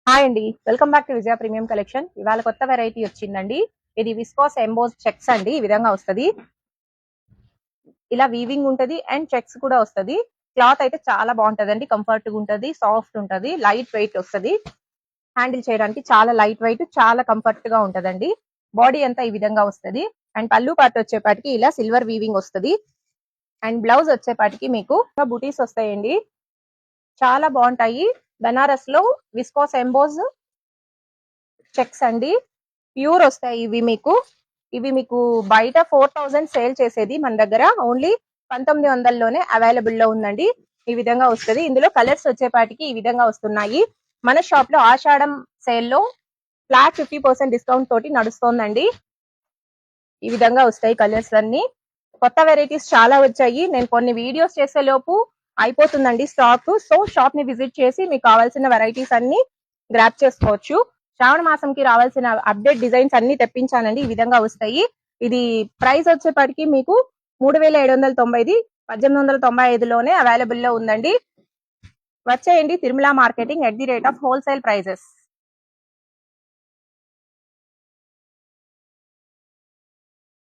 Hi అండి, welcome back to Vijaya premium collection. ఇవాళ కొత్త వెరైటీ వచ్చిందండి. ఇది విస్కోస్ ఎంబోస్ చెక్స్ అండి. ఈ విధంగా వస్తుంది. ఇలా వీవింగ్ ఉంటది అండ్ చెక్స్ కూడా వస్తుంది. క్లాత్ అయితే చాలా బాగుంటదండి. కంఫర్ట్ గా ఉంటది, సాఫ్ట్ ఉంటది, లైట్ వెయిట్ వస్తుంది. హ్యాండిల్ చేయడానికి చాలా లైట్ వెయిట్, చాలా కంఫర్ట్ గా ఉంటదండి. బాడీ అంతా ఈ విధంగా వస్తుంది. అండ్ పళ్ళు పార్ట్ వచ్చేపాటికి ఇలా సిల్వర్ వీవింగ్ వస్తుంది. అండ్ బ్లౌజ్ వచ్చేపాటికి మీకు బూటీస్ వస్తాయండి. చాలా బాగుంటాయి. బనారస్ లో విస్కోస్ ఎంబోస్ చెక్స్ అండి. ప్యూర్ వస్తాయి ఇవి మీకు బయట 4000 సేల్ చేసేది మన దగ్గర ఓన్లీ 1900లోనే అవైలబుల్ లో ఉందండి. ఈ విధంగా వస్తుంది. ఇందులో కలర్స్ వచ్చేపాటికి ఈ విధంగా వస్తున్నాయి. మన షాప్ లో ఆషాఢం సేల్ లో ఫ్లాట్ 50% డిస్కౌంట్ తోటి నడుస్తోందండి. ఈ విధంగా వస్తాయి కలర్స్ అన్ని. కొత్త వెరైటీస్ చాలా వచ్చాయి. నేను కొన్ని వీడియోస్ చేసే లోపు అయిపోతుందండి స్టాక్. సో షాప్ ని విజిట్ చేసి మీకు కావాల్సిన వెరైటీస్ అన్ని గ్రాప్ చేసుకోవచ్చు. శ్రావణ మాసంకి రావాల్సిన అప్డేట్ డిజైన్స్ అన్ని తెప్పించానండి. ఈ విధంగా వస్తాయి. ఇది ప్రైస్ వచ్చేప్పటికి మీకు 3790, 1895లోనే అవైలబుల్ లో ఉందండి. వచ్చేయండి. Tirumala marketing @ wholesale prices.